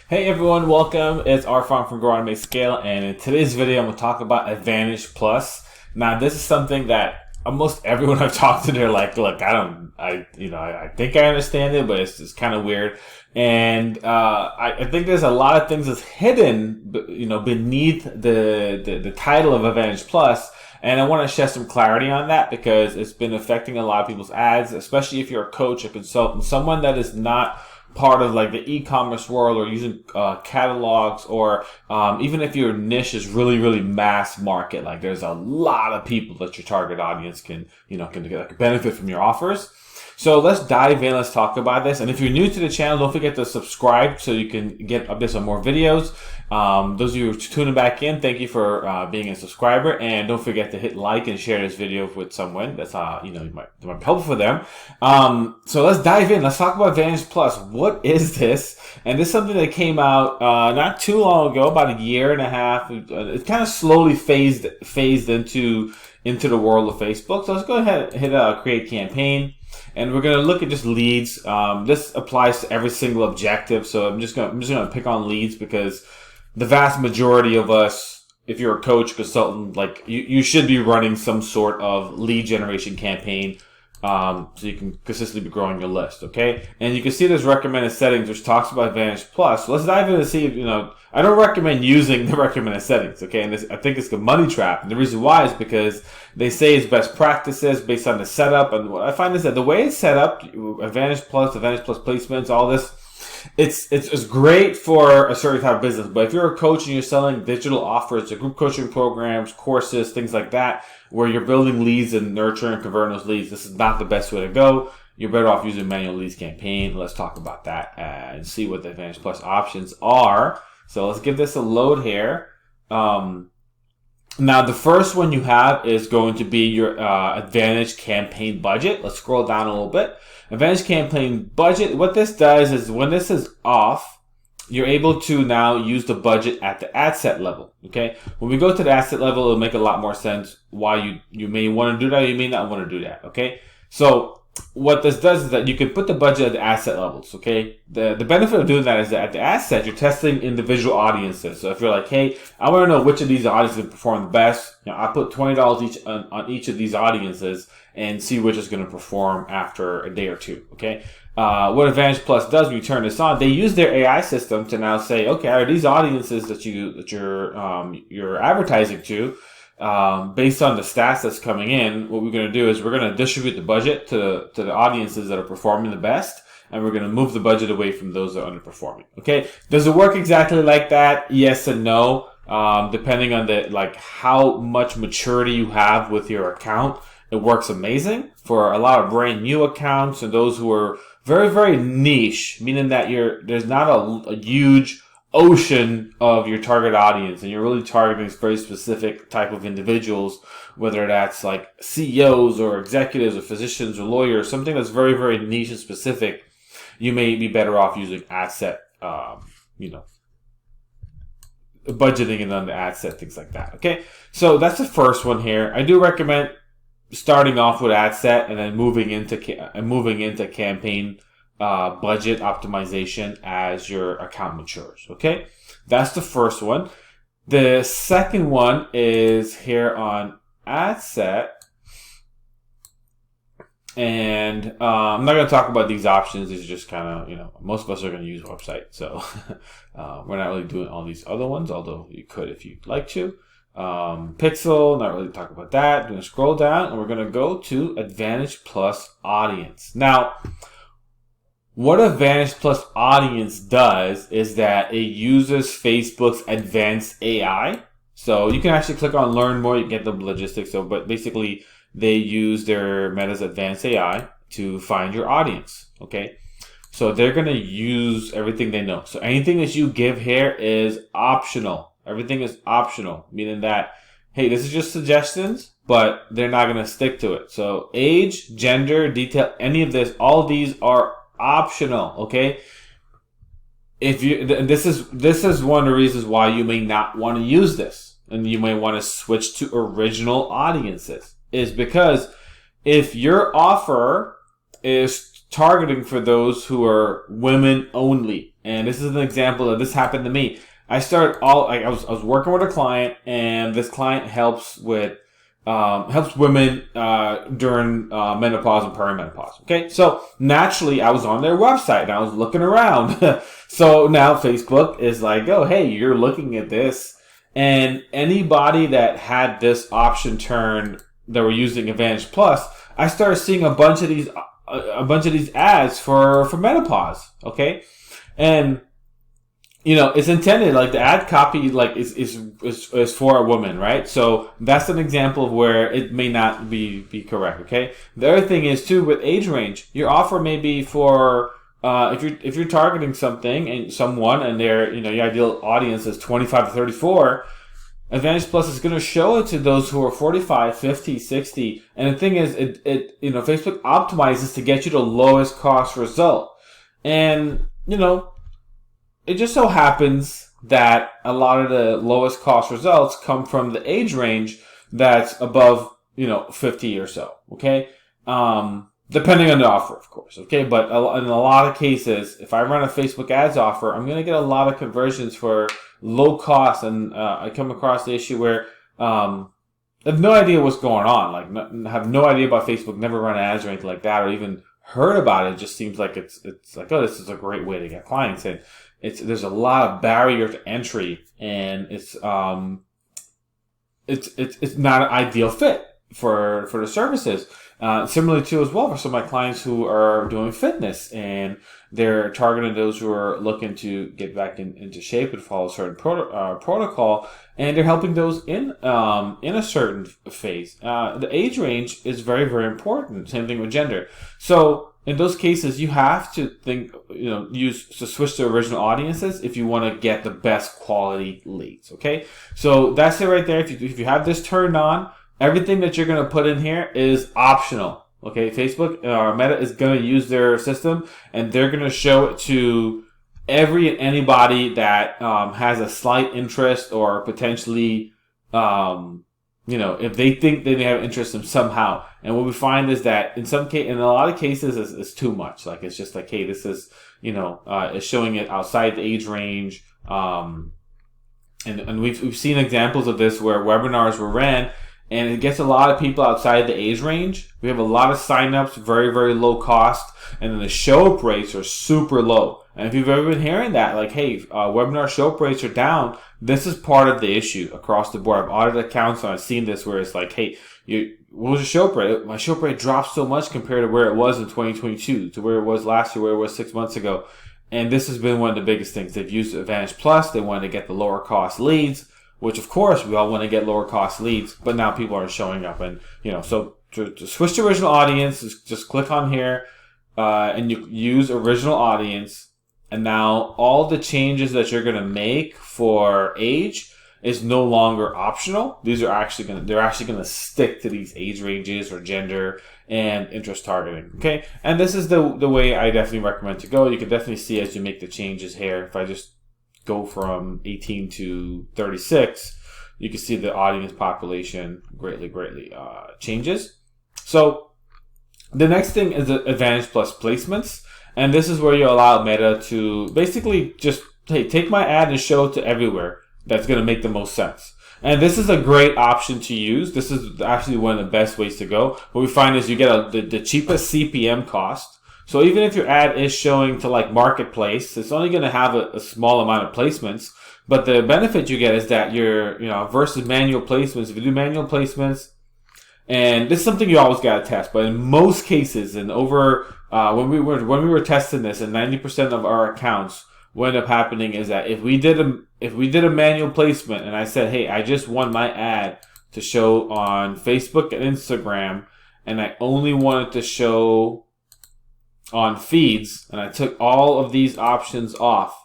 Hey everyone, welcome. It's Arfan from Grow Automate Scale, and in today's video, I'm going to talk about Advantage Plus. Now, this is something that almost everyone I've talked to, they're like, "Look, I think I understand it, but it's kind of weird." And I think there's a lot of things that's hidden, beneath the title of Advantage Plus. And I want to shed some clarity on that because it's been affecting a lot of people's ads, especially if you're a coach, a consultant, someone that is not part of like the e-commerce world or using catalogs, or even if your niche is really mass market, like there's a lot of people that your target audience can benefit from your offers. So let's dive in. Let's talk about this. And if you're new to the channel, don't forget to subscribe so you can get updates on more videos. Those of you who are tuning back in, thank you for being a subscriber. And don't forget to hit like and share this video with someone that's might be helpful for them. So let's dive in. Let's talk about Advantage Plus. What is this? And this is something that came out not too long ago, about a year and a half. It kind of slowly phased into the world of Facebook. So let's go ahead and hit create campaign. And we're going to look at just leads. This applies to every single objective. So I'm just going to pick on leads because the vast majority of us, if you're a coach, consultant, like you should be running some sort of lead generation campaign. So you can consistently be growing your list, okay? And you can see there's recommended settings, which talks about Advantage Plus. So let's dive in and see if, I don't recommend using the recommended settings, okay? And I think it's a money trap. And the reason why is because they say it's best practices based on the setup. And what I find is that the way it's set up, Advantage Plus placements, all this, it's great for a certain type of business. But if you're a coach and you're selling digital offers, group coaching programs, courses, things like that, where you're building leads and nurturing and converting those leads, this is not the best way to go. You're better off using manual leads campaign. Let's talk about that and see what the Advantage Plus options are. So let's give this a load here. Now, the first one you have is going to be your Advantage campaign budget. Let's scroll down a little bit. Advantage campaign budget. What this does is when this is off, you're able to now use the budget at the ad set level. Okay. When we go to the ad set level, it'll make a lot more sense why you may want to do that. You may not want to do that. Okay. So what this does is that you can put the budget at the asset levels, okay? The benefit of doing that is that at the asset, you're testing individual audiences. So if you're like, hey, I want to know which of these audiences perform the best, I put $20 each on each of these audiences and see which is going to perform after a day or two, okay? What Advantage Plus does when you turn this on, they use their AI system to now say, okay, are these audiences that you're advertising to, based on the stats that's coming in, what we're going to do is we're going to distribute the budget to the audiences that are performing the best, and we're going to move the budget away from those that are underperforming. Okay, does it work exactly like that? Yes and no. Depending on how much maturity you have with your account, it works amazing for a lot of brand new accounts and those who are very niche, meaning that there's not a huge ocean of your target audience and you're really targeting very specific type of individuals, whether that's like CEOs or executives or physicians or lawyers, something that's very niche and specific. You may be better off using ad set, budgeting and on the ad set, things like that. Okay, so that's the first one here. I do recommend starting off with ad set and then moving into campaign budget optimization as your account matures. Okay, that's the first one. The second one is here on ad set, and I'm not going to talk about these options. These are just kind of, most of us are going to use a website, so we're not really doing all these other ones, although you could if you'd like to. Pixel, not really talk about that. I'm going to scroll down and we're going to go to Advantage Plus Audience. Now, what Advantage Plus Audience does is that it uses Facebook's advanced AI. So you can actually click on Learn More, you get the logistics. But basically, they use their Meta's advanced AI to find your audience. Okay, so they're going to use everything they know. So anything that you give here is optional. Everything is optional, meaning that, hey, this is just suggestions, but they're not going to stick to it. So age, gender, detail, any of this, all of these are optional, okay? This is one of the reasons why you may not want to use this, and you may want to switch to original audiences, is because if your offer is targeting for those who are women only, And this is an example of this happened to me. I was working with a client, and this client helps women during menopause and perimenopause. Okay, so naturally I was on their website and I was looking around. So now Facebook is like, oh, hey, you're looking at this, and anybody that had this option turned that were using Advantage Plus, I started seeing a bunch of these ads for menopause. Okay, and it's intended, like the ad copy, like is for a woman, right? So that's an example of where it may not be correct. Okay. The other thing is too, with age range, your offer may be for if you're targeting something and someone, and their your ideal audience is 25 to 34. Advantage Plus is going to show it to those who are 45, 50, 60. And the thing is, Facebook optimizes to get you the lowest cost result, and it just so happens that a lot of the lowest cost results come from the age range that's above, 50 or so. Okay. Depending on the offer, of course. Okay. But in a lot of cases, if I run a Facebook ads offer, I'm going to get a lot of conversions for low cost. And, I come across the issue where, I have no idea what's going on. Like, have no idea about Facebook, never run ads or anything like that, or even heard about it. It just seems like it's like, oh, this is a great way to get clients in. There's a lot of barrier to entry, and it's not an ideal fit for the services. Similarly too, as well, for some of my clients who are doing fitness, and they're targeting those who are looking to get back into shape and follow a certain protocol, and they're helping those in a certain phase. The age range is very, very important. Same thing with gender. So in those cases, you have to switch to original audiences if you want to get the best quality leads. Okay, so that's it right there. If you have this turned on, everything that you're going to put in here is optional. Okay, Facebook or Meta is going to use their system, and they're going to show it to every and anybody that has a slight interest, or potentially if they think they may have interest in somehow. And what we find is that in a lot of cases, it's too much. Like, it's just like, hey, this is, it's showing it outside the age range. And we've seen examples of this where webinars were ran, and it gets a lot of people outside the age range. We have a lot of signups, very, very low cost, and then the show up rates are super low. And if you've ever been hearing that, like, hey, webinar show up rates are down, this is part of the issue across the board. I've audited accounts, and I've seen this where it's like, hey, what was your show up rate? My show up rate dropped so much compared to where it was in 2022, to where it was last year, where it was 6 months ago. And this has been one of the biggest things. They've used Advantage Plus. They wanted to get the lower cost leads, which of course we all want to get lower cost leads, but now people aren't showing up. And, so to switch to original audience, just click on here, and you use original audience. And now all the changes that you're going to make for age is no longer optional. They're actually going to stick to these age ranges or gender and interest targeting. Okay. And this is the way I definitely recommend to go. You can definitely see as you make the changes here. If I just go from 18 to 36, you can see the audience population greatly changes. So the next thing is the Advantage Plus placements. And this is where you allow Meta to basically just, hey, take my ad and show it to everywhere. That's going to make the most sense. And this is a great option to use. This is actually one of the best ways to go. What we find is you get the cheapest CPM cost. So even if your ad is showing to like Marketplace, it's only going to have a small amount of placements. But the benefit you get is that versus manual placements, if you do manual placements, and this is something you always got to test, but in most cases, and when we were testing this, and 90% of our accounts, what ended up happening is that if we did a manual placement, and I said, hey, I just want my ad to show on Facebook and Instagram, and I only want it to show on feeds, and I took all of these options off,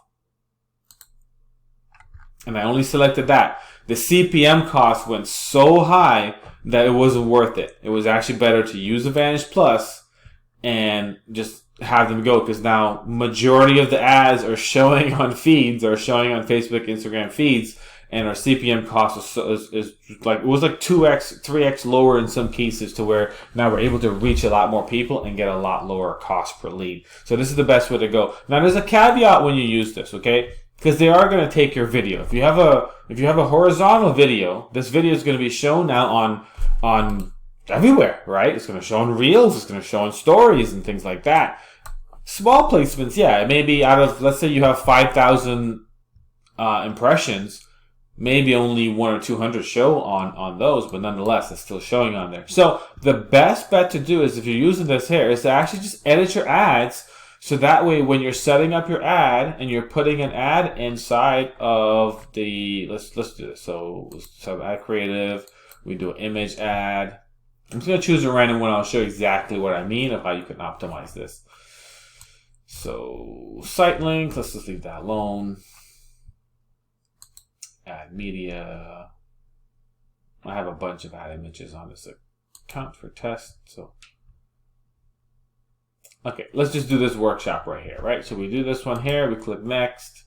and I only selected that, the CPM cost went so high that it wasn't worth it. It was actually better to use Advantage Plus and just have them go, because now majority of the ads are showing on feeds, or showing on Facebook, Instagram feeds, and our CPM cost is like, it was like 2x, 3x lower in some cases, to where now we're able to reach a lot more people and get a lot lower cost per lead. So this is the best way to go. Now there's a caveat when you use this, okay? Because they are going to take your video. If you have a horizontal video, this video is going to be shown now on everywhere, right? It's going to show on Reels, it's going to show on Stories and things like that. Small placements, yeah, maybe out of, let's say you have 5,000 impressions, maybe only 100 or 200 show on those, but nonetheless, it's still showing on there. So the best bet to do is, if you're using this here, is to actually just edit your ads. So that way, when you're setting up your ad and you're putting an ad inside of the, let's do this. So let's have ad creative. We do an image ad. I'm just going to choose a random one. I'll show you exactly what I mean of how you can optimize this. So site links, let's just leave that alone. Ad media. I have a bunch of ad images on this account for test. So, okay, let's just do this workshop right here, right? So we do this one here, we click next.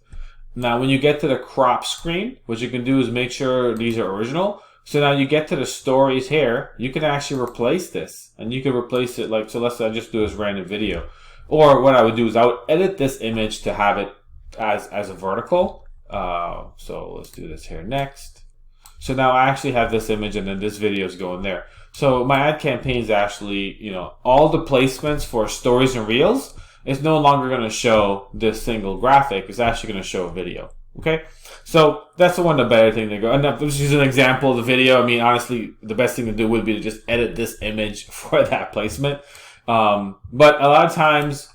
Now when you get to the crop screen, what you can do is make sure these are original. So now you get to the stories here, you can actually replace this. And you can replace it like, so let's say I just do this random video. Or what I would do is I would edit this image to have it as a vertical. So let's do this here next. So now I actually have this image and then this video is going there. So my ad campaign is actually, you know, all the placements for Stories and Reels is no longer going to show this single graphic. It's actually going to show a video. Okay. So that's the better thing to go. And I'm just using an example of the video. I mean, honestly, the best thing to do would be to just edit this image for that placement. But a lot of times,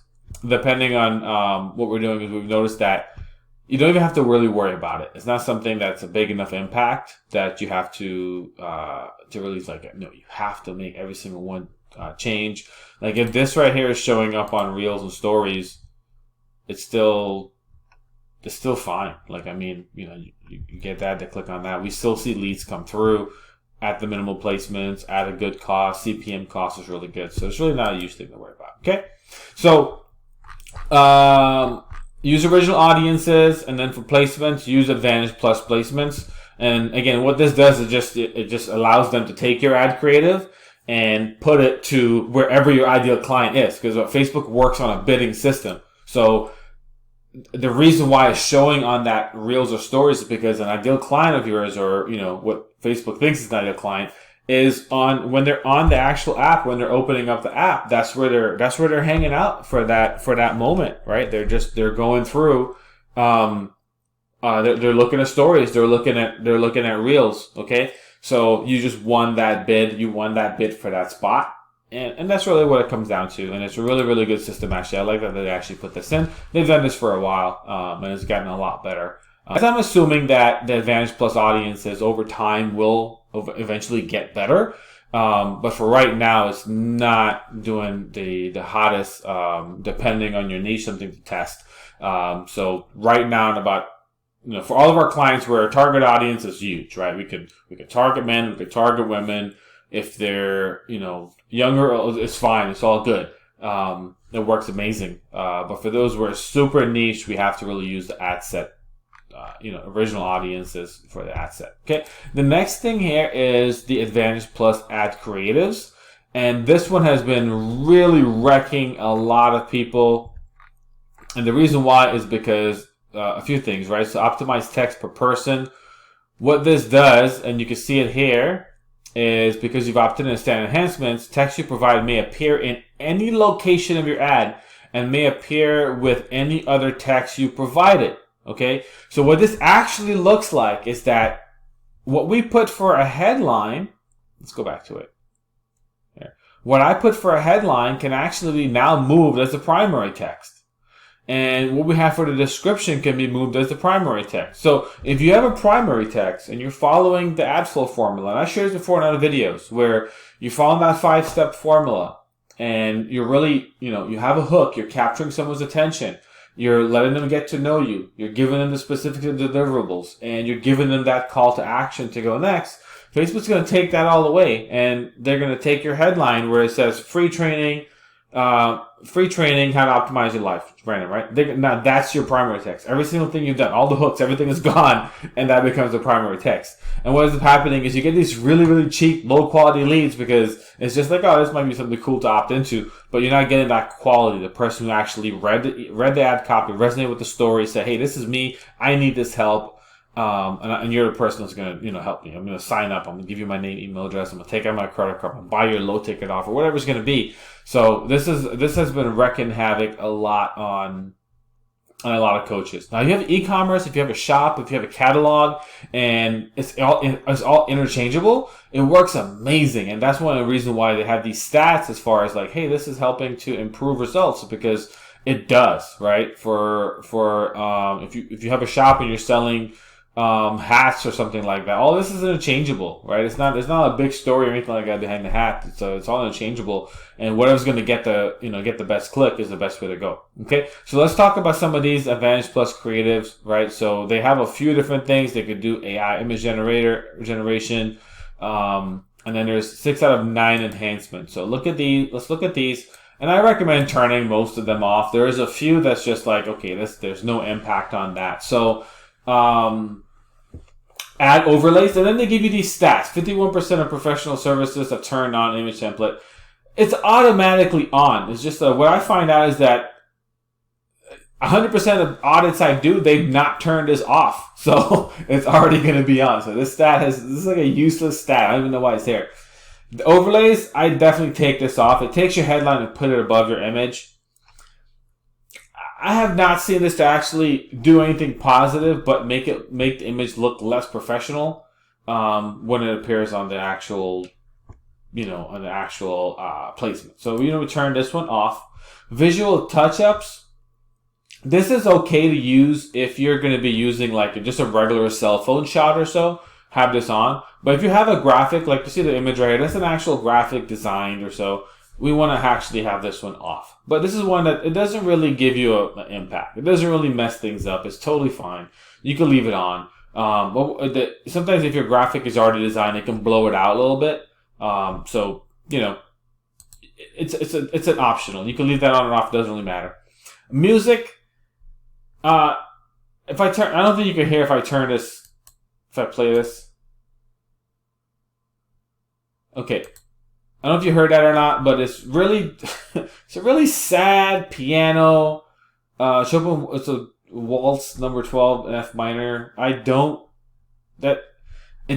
depending on what we're doing, is we've noticed that you don't even have to really worry about it. It's not something that's a big enough impact that you have to really like, no, you have to make every single one change. Like if this right here is showing up on Reels and Stories, it's still fine. Like, I mean, you know, you get that, they click on that. We still see leads come through at the minimal placements, at a good cost. CPM cost is really good. So it's really not a huge thing to worry about. Okay. So, use original audiences, and then for placements, use Advantage Plus placements. And again, what this does is it just allows them to take your ad creative and put it to wherever your ideal client is. Because Facebook works on a bidding system. So the reason why it's showing on that Reels or Stories is because an ideal client of yours, or, you know, what Facebook thinks is an ideal client, is on when they're on the actual app, when they're opening up the app, that's where they're hanging out for that moment, right? They're going through, they're looking at Stories, they're looking at Reels, okay? So you just won that bid, for that spot. And that's really what it comes down to. And it's a really, really good system, actually. I like that they actually put this in. They've done this for a while, and it's gotten a lot better. As I'm assuming that the Advantage Plus audiences over time will eventually get better. But for right now, it's not doing the hottest, depending on your niche, something to test. So right now, in about, you know, for all of our clients where our target audience is huge, right? We could target men, we could target women. If they're, you know, younger, it's fine. It's all good. It works amazing. But for those who are super niche, we have to really use the ad set, original audiences for the ad set. Okay. The next thing here is the Advantage Plus ad creatives. And this one has been really wrecking a lot of people. And the reason why is because a few things, right? So optimize text per person. What this does, and you can see it here, is because you've opted in standard enhancements, text you provide may appear in any location of your ad and may appear with any other text you provided. Okay? So what this actually looks like is that what we put for a headline, let's go back to it. Here. What I put for a headline can actually be now moved as the primary text. And what we have for the description can be moved as the primary text. So if you have a primary text and you're following the ad flow formula, and I shared this before in other videos, where you follow that 5-step formula and you're really, you have a hook, you're capturing someone's attention, you're letting them get to know you, you're giving them the specific deliverables, and you're giving them that call to action to go next, Facebook's going to take that all away, and they're going to take your headline where it says free training, free training, how to optimize your life, random, right? Now that's your primary text. Every single thing you've done, all the hooks, everything is gone, and that becomes the primary text. And what ends up happening is you get these really, really cheap, low quality leads because it's just like, oh, this might be something cool to opt into, but you're not getting that quality. The person who actually read the ad copy, resonated with the story, said, hey, this is me, I need this help. And you're the person that's going to, help me. I'm going to sign up. I'm going to give you my name, email address. I'm going to take out my credit card. I'm going to buy your low ticket offer, whatever it's going to be. So this has been wrecking havoc a lot on a lot of coaches. Now you have e-commerce, if you have a shop, if you have a catalog, and it's all interchangeable, it works amazing. And that's one of the reasons why they have these stats as far as like, hey, this is helping to improve results, because it does, right? For if you have a shop and you're selling hats or something like that. All this is interchangeable, right? It's not a big story or anything like that behind the hat. So it's all interchangeable, and whatever's going to get the best click is the best way to go. Okay, so let's talk about some of these Advantage Plus creatives, right? So they have a few different things. They could do AI image generation, and then there's 6 out of 9 enhancements. So let's look at these. And I recommend turning most of them off. There is a few that's just like, okay, there's no impact on that. So add overlays, and then they give you these stats. 51% of professional services have turned on image template. It's automatically on. It's just what I find out is that 100% of audits I do, they've not turned this off. So it's already going to be on. So this is like a useless stat. I don't even know why it's there. The overlays, I definitely take this off. It takes your headline and put it above your image. I have not seen this to actually do anything positive, but make the image look less professional when it appears on the actual, placement. So we turn this one off. Visual touch-ups. This is okay to use if you're going to be using like just a regular cell phone shot or so. Have this on. But if you have a graphic, like you see the image right here, that's an actual graphic designed or so. We want to actually have this one off. But this is one that it doesn't really give you an impact. It doesn't really mess things up. It's totally fine. You can leave it on. But sometimes if your graphic is already designed, it can blow it out a little bit. So it's an optional. You can leave that on or off. It doesn't really matter. Music. If I turn, I don't think you can hear if I turn this. If I play this. Okay. I don't know if you heard that or not, but it's really, it's a really sad piano. Chopin, it's a waltz number 12 in F minor. It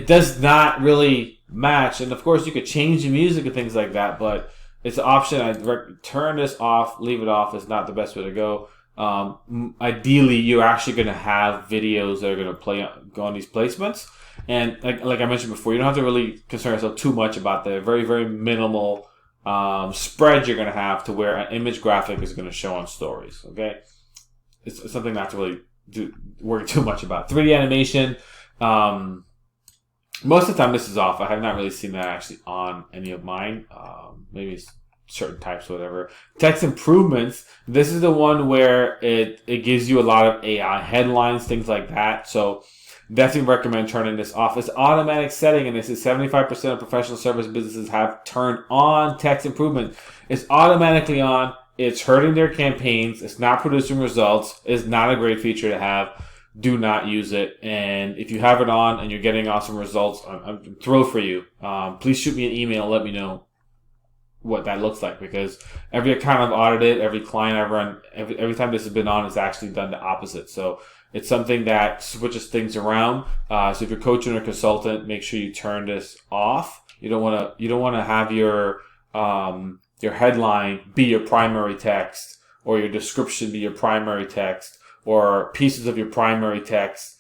does not really match. And of course you could change the music and things like that, but it's an option. I'd turn this off, leave it off. It's not the best way to go. Ideally you're actually going to have videos that are going to go on these placements. And like I mentioned before, you don't have to really concern yourself too much about the very, very minimal spread you're going to have to where an image graphic is going to show on stories. Okay, it's something not to really worry too much about. 3D animation. Most of the time this is off. I have not really seen that actually on any of mine. Maybe certain types, whatever. Text improvements. This is the one where it gives you a lot of AI headlines, things like that. So definitely recommend turning this off. It's automatic setting, and this is 75% of professional service businesses have turned on text improvement. It's automatically on. It's hurting their campaigns. It's not producing results. It's not a great feature to have. Do not use it. And if you have it on and you're getting awesome results, I'm thrilled for you. Please shoot me an email. Let me know what that looks like, because every account I've audited, every client I've run, every time this has been on, it's actually done the opposite. So it's something that switches things around. So if you're coaching or consultant, make sure you turn this off. You don't want to have your headline be your primary text, or your description be your primary text, or pieces of your primary text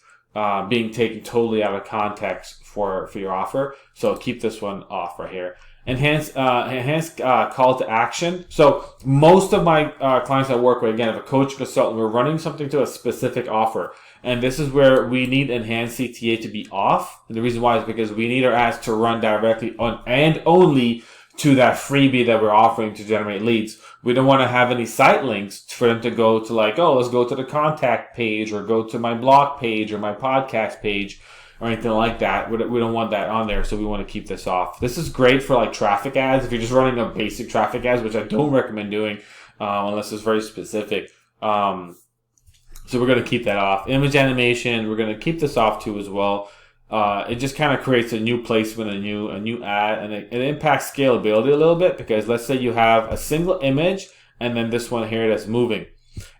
being taken totally out of context for your offer. So keep this one off right here. Enhance call to action. So most of my clients I work with, again, if a coach consultant, we're running something to a specific offer, and this is where we need enhanced CTA to be off. And the reason why is because we need our ads to run directly on and only to that freebie that we're offering to generate leads. We don't want to have any site links for them to go to, like, oh, let's go to the contact page or go to my blog page or my podcast page. or anything like that. We don't want that on there, so we want to keep this off. This is great for like traffic ads. If you're just running a basic traffic ads, which I don't recommend doing unless it's very specific. So we're going to keep that off. Image animation, we're going to keep this off too as well. It just kind of creates a new placement, a new ad, and it impacts scalability a little bit, because let's say you have a single image and then this one here that's moving.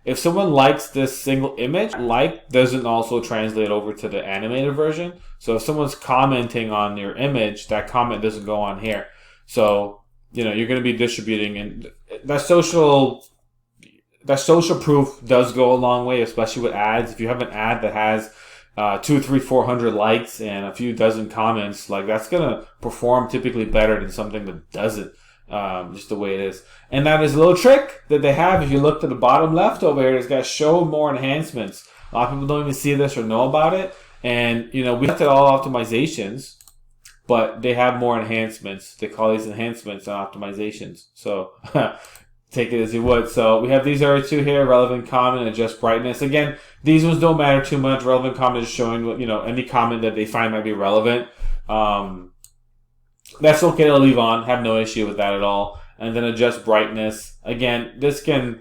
If someone likes this single image, like doesn't also translate over to the animated version. So if someone's commenting on your image, that comment doesn't go on here. So, you know, you're going to be distributing, and that social proof does go a long way, especially with ads. If you have an ad that has 200, 300, 400 likes and a few dozen comments, like that's gonna perform typically better than something that doesn't. Just the way it is. And that is a little trick that they have. If you look to the bottom left over here, it's got show more enhancements. A lot of people don't even see this or know about it. And you know, we looked at all optimizations, but they have more enhancements. They call these enhancements and optimizations. So take it as you would. So we have these other two here: relevant comment and adjust brightness. Again, these ones don't matter too much. Relevant comment is showing what, you know, any comment that they find might be relevant. That's okay to leave on. Have no issue with that at all. And then adjust brightness. Again, this can,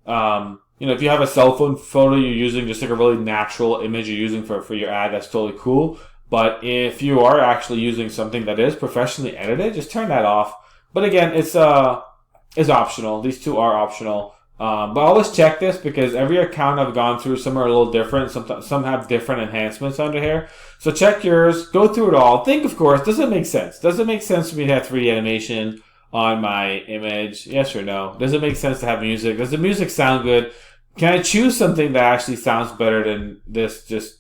you know, if you have a cell phone photo you're using, just like a really natural image you're using for your ad, that's totally cool. But if you are actually using something that is professionally edited, just turn that off. But again, it's optional. These two are optional. But always check this, because every account I've gone through, some are a little different. Some have different enhancements under here. So check yours. Go through it all. Think, of course, does it make sense? Does it make sense for me to have 3D animation on my image? Yes or no? Does it make sense to have music? Does the music sound good? Can I choose something that actually sounds better than this just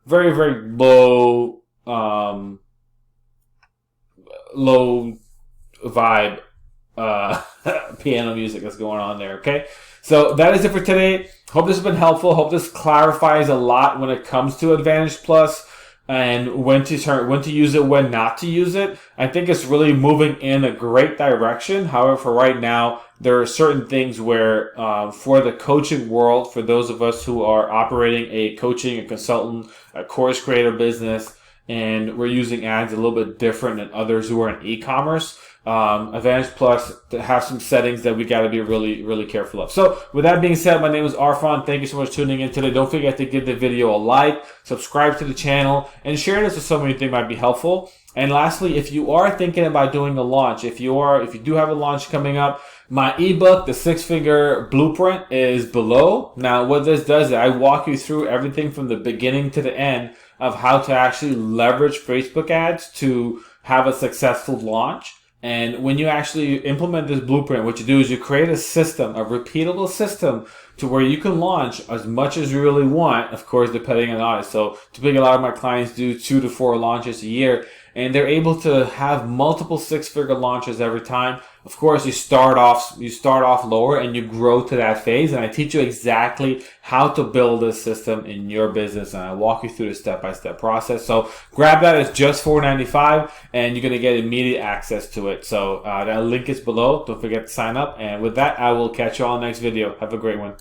very, very low, low vibe piano music that's going on there? Okay, so that is it for today. Hope this has been helpful. Hope this clarifies a lot when it comes to Advantage Plus and when to use it, when not to use it. I think it's really moving in a great direction. However, for right now, there are certain things where for the coaching world, for those of us who are operating a coaching, a consultant, a course creator business, and we're using ads a little bit different than others who are in e-commerce, Advantage Plus to have some settings that we got to be really, really careful of. So with that being said, my name is Arfan. Thank you so much for tuning in today. Don't forget to give the video a like, subscribe to the channel, and share this with someone you think might be helpful. And lastly, if you are thinking about doing a launch, if you do have a launch coming up, my ebook, The 6-Figure Blueprint, is below. Now, what this does is I walk you through everything from the beginning to the end of how to actually leverage Facebook ads to have a successful launch. And when you actually implement this blueprint, what you do is you create a system, a repeatable system, to where you can launch as much as you really want, of course, depending on the audience. So typically a lot of my clients do 2 to 4 launches a year, and they're able to have multiple 6-figure launches every time. Of course, you start off lower and you grow to that phase. And I teach you exactly how to build this system in your business, and I walk you through the step-by-step process. So grab that. It's just $4.95, and you're going to get immediate access to it. So that link is below. Don't forget to sign up. And with that, I will catch you all next video. Have a great one.